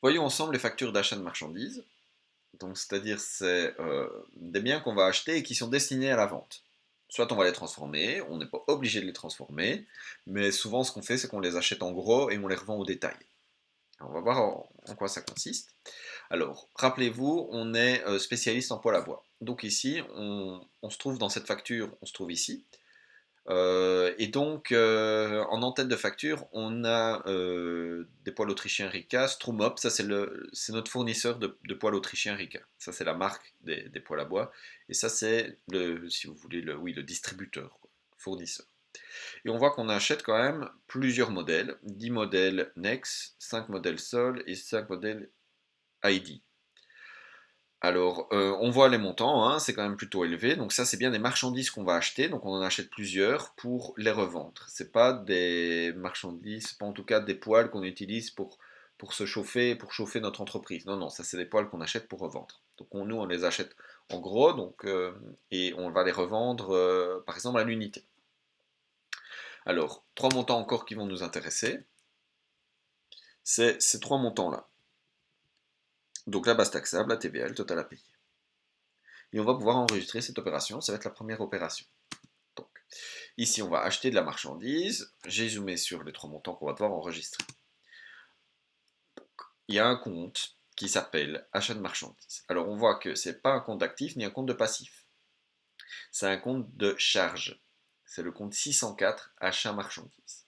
Voyons ensemble les factures d'achat de marchandises. Donc, c'est-à-dire, c'est des biens qu'on va acheter et qui sont destinés à la vente. Soit on va les transformer, on n'est pas obligé de les transformer, mais souvent ce qu'on fait, c'est qu'on les achète en gros et on les revend au détail. Alors, on va voir en quoi ça consiste. Alors, rappelez-vous, on est spécialiste en poêle à bois. Donc ici, on se trouve dans cette facture, on se trouve ici. Et donc, en en-tête de facture, on a des poêles autrichiens Rika, Strumop, ça c'est notre fournisseur de poêles autrichiens Rika. Ça c'est la marque des poêles à bois. Et ça c'est, si vous voulez, oui, le distributeur, quoi, fournisseur. Et on voit qu'on achète quand même plusieurs modèles, 10 modèles Nex, 5 modèles Sol et 5 modèles ID. Alors, on voit les montants, hein, c'est quand même plutôt élevé. Donc ça, c'est bien des marchandises qu'on va acheter. Donc on en achète plusieurs pour les revendre. C'est pas des marchandises, pas en tout cas des poêles qu'on utilise pour se chauffer, pour chauffer notre entreprise. Non, non, ça c'est des poêles qu'on achète pour revendre. Donc nous, on les achète en gros, et on va les revendre, par exemple, à l'unité. Alors, trois montants encore qui vont nous intéresser. C'est ces trois montants-là. Donc la base taxable, la TVA, le total à payer. Et on va pouvoir enregistrer cette opération. Ça va être la première opération. Donc, ici, on va acheter de la marchandise. J'ai zoomé sur les trois montants qu'on va devoir enregistrer. Il y a un compte qui s'appelle achat de marchandises. Alors, on voit que ce n'est pas un compte d'actif ni un compte de passif. C'est un compte de charge. C'est le compte 604 achat marchandises.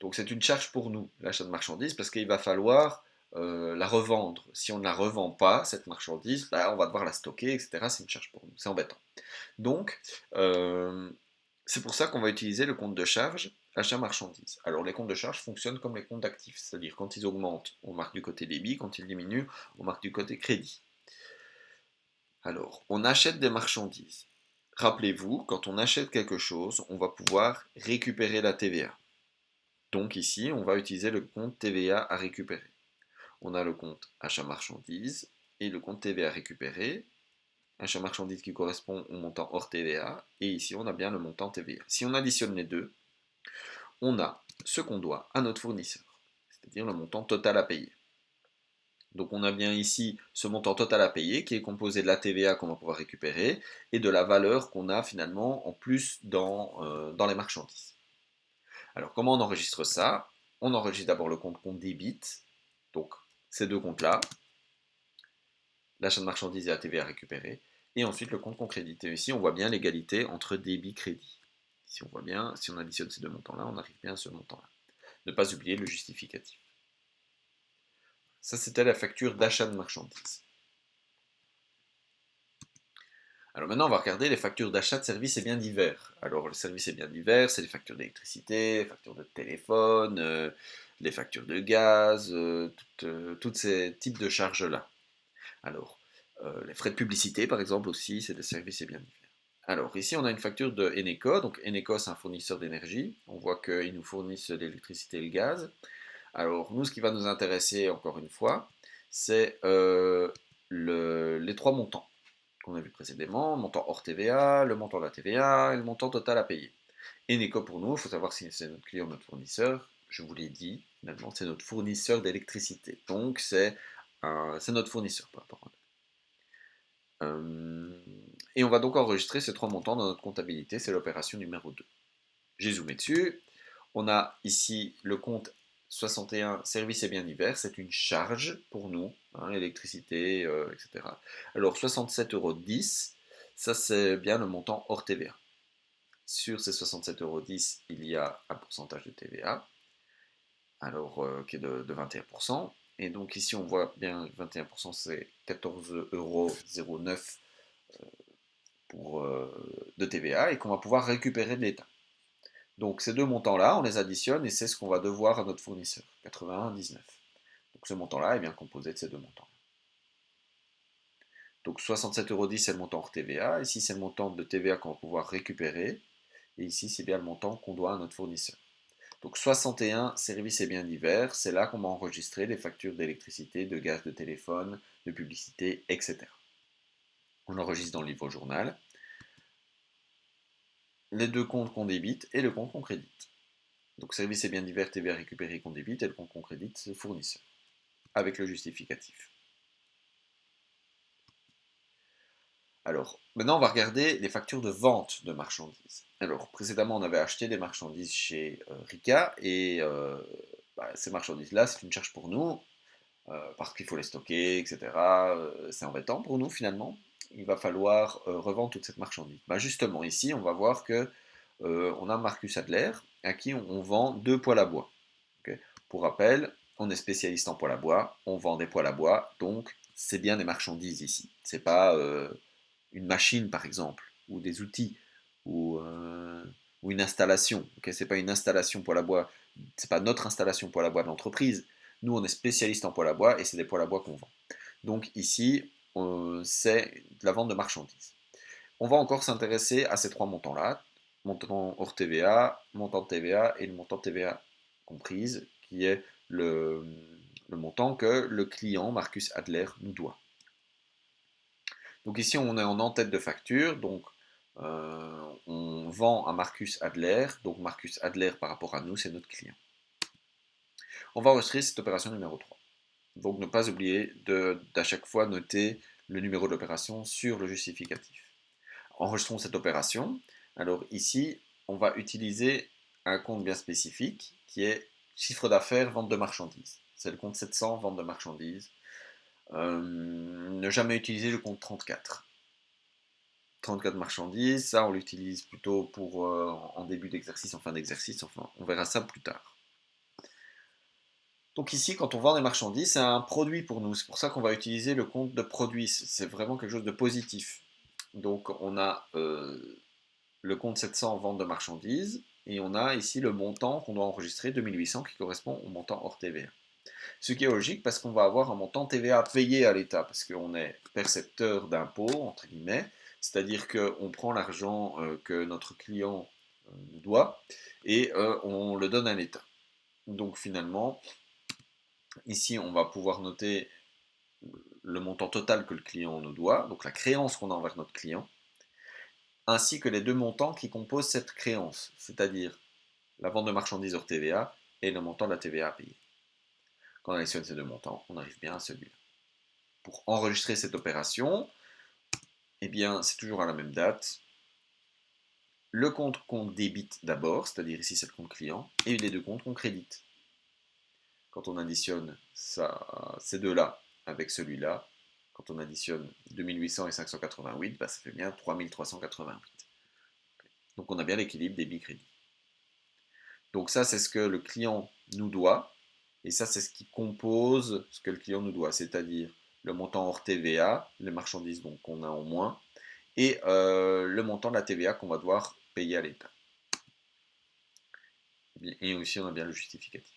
Donc, c'est une charge pour nous, l'achat de marchandises, parce qu'il va falloir la revendre. Si on ne la revend pas, cette marchandise, bah, on va devoir la stocker, etc. C'est une charge pour nous. C'est embêtant. Donc, euh, c'est pour ça qu'on va utiliser le compte de charge achat marchandise. Alors les comptes de charge fonctionnent comme les comptes d'actifs, c'est-à-dire quand ils augmentent, on marque du côté débit, quand ils diminuent, on marque du côté crédit. Alors, on achète des marchandises. Rappelez-vous, quand on achète quelque chose, on va pouvoir récupérer la TVA. Donc ici, on va utiliser le compte TVA à récupérer. On a le compte achat marchandise et le compte TVA récupéré. Achat marchandise qui correspond au montant hors TVA, et ici on a bien le montant TVA. Si on additionne les deux, on a ce qu'on doit à notre fournisseur, c'est-à-dire le montant total à payer. Donc on a bien ici ce montant total à payer qui est composé de la TVA qu'on va pouvoir récupérer et de la valeur qu'on a finalement en plus dans les marchandises. Alors comment on enregistre ça? On enregistre d'abord le compte qu'on débite, donc ces deux comptes-là, l'achat de marchandises et la TVA récupérée, et ensuite le compte qu'on crédite. Et ici on voit bien l'égalité entre débit et crédit. Si on voit bien, si on additionne ces deux montants-là, on arrive bien à ce montant-là. Ne pas oublier le justificatif. Ça, c'était la facture d'achat de marchandises. Alors maintenant, on va regarder les factures d'achat de services et biens divers. Alors, les services et biens divers, c'est les factures d'électricité, les factures de téléphone, les factures de gaz, tous ces types de charges-là. Alors, les frais de publicité, par exemple, aussi, c'est des services et biens divers. Alors, ici, on a une facture de Eneco. Donc, Eneco, c'est un fournisseur d'énergie. On voit qu'ils nous fournissent l'électricité et le gaz. Alors, nous, ce qui va nous intéresser, encore une fois, c'est les trois montants qu'on a vu précédemment, le montant hors TVA, le montant de la TVA et le montant total à payer. Eneco pour nous, il faut savoir si c'est notre client ou notre fournisseur. Je vous l'ai dit, finalement, c'est notre fournisseur d'électricité. Donc, c'est notre fournisseur par rapport à nous. Et on va donc enregistrer ces trois montants dans notre comptabilité, c'est l'opération numéro 2. J'ai zoomé dessus. On a ici le compte 61 services et biens divers, c'est une charge pour nous, hein, électricité, etc. Alors 67,10 €, ça c'est bien le montant hors TVA. Sur ces 67,10 €, il y a un pourcentage de TVA, alors qui est de 21%. Et donc ici on voit bien 21%, c'est 14,09 € de TVA et qu'on va pouvoir récupérer de l'État. Donc ces deux montants-là, on les additionne et c'est ce qu'on va devoir à notre fournisseur, 81,19. Donc ce montant-là est bien composé de ces deux montants. Donc 67,10 € c'est le montant hors TVA, ici c'est le montant de TVA qu'on va pouvoir récupérer, et ici c'est bien le montant qu'on doit à notre fournisseur. Donc 61 services et biens divers, c'est là qu'on va enregistrer les factures d'électricité, de gaz, de téléphone, de publicité, etc. On enregistre dans le livre journal les deux comptes qu'on débite et le compte qu'on crédite. Donc services et biens divers, TVA récupéré qu'on débite, et le compte qu'on crédite, c'est le fournisseur. avec le justificatif. Alors, maintenant, on va regarder les factures de vente de marchandises. Alors, précédemment, on avait acheté des marchandises chez Rika, et ces marchandises-là, c'est une charge pour nous, parce qu'il faut les stocker, etc. C'est embêtant pour nous, finalement. Il va falloir revendre toute cette marchandise. Justement, ici, on va voir que on a Marcus Adler, à qui on vend 2 poêles à bois. Okay. Pour rappel, on est spécialiste en poêle à bois, on vend des poêles à bois, donc c'est bien des marchandises ici. C'est pas une machine par exemple, ou des outils, ou, euh, ou une installation. Okay, c'est pas une installation poêle à bois, c'est pas notre installation poêle à bois de l'entreprise. Nous, on est spécialiste en poêle à bois et c'est des poêles à bois qu'on vend. Donc ici, c'est de la vente de marchandises. On va encore s'intéresser à ces 3 montants-là, montant hors TVA, montant de TVA et le montant de TVA comprise, qui est le montant que le client, Marcus Adler, nous doit. Donc ici, on est en en-tête de facture, donc on vend à Marcus Adler, donc Marcus Adler par rapport à nous, c'est notre client. On va enregistrer cette opération numéro 3. Donc ne pas oublier d'à chaque fois noter le numéro de l'opération sur le justificatif. Enregistrons cette opération. Alors ici, on va utiliser un compte bien spécifique qui est chiffre d'affaires, vente de marchandises. C'est le compte 700, vente de marchandises. Ne jamais utiliser le compte 34. 34 marchandises, ça on l'utilise plutôt pour en début d'exercice, en fin d'exercice, enfin on verra ça plus tard. Donc ici, quand on vend des marchandises, c'est un produit pour nous, c'est pour ça qu'on va utiliser le compte de produit, c'est vraiment quelque chose de positif. Donc on a le compte 700 vente de marchandises, et on a ici le montant qu'on doit enregistrer, 2800, qui correspond au montant hors TVA. Ce qui est logique parce qu'on va avoir un montant TVA payé à l'État, parce qu'on est percepteur d'impôts, entre guillemets, c'est-à-dire qu'on prend l'argent que notre client nous doit et on le donne à l'État. Donc finalement, ici on va pouvoir noter le montant total que le client nous doit, donc la créance qu'on a envers notre client, ainsi que les 2 montants qui composent cette créance, c'est-à-dire la vente de marchandises hors TVA et le montant de la TVA à payer. Quand on additionne ces 2 montants, on arrive bien à celui-là. Pour enregistrer cette opération, eh bien, c'est toujours à la même date. Le compte qu'on débite d'abord, c'est-à-dire ici c'est le compte client, et les 2 comptes qu'on crédite. Quand on additionne ces deux-là avec celui-là, quand on additionne 2800 et 588, ça fait bien 3388. Donc on a bien l'équilibre débit-crédit. Donc ça, c'est ce que le client nous doit, et ça, c'est ce qui compose ce que le client nous doit, c'est-à-dire le montant hors TVA, les marchandises donc qu'on a en moins, et le montant de la TVA qu'on va devoir payer à l'État. Et aussi, on a bien le justificatif.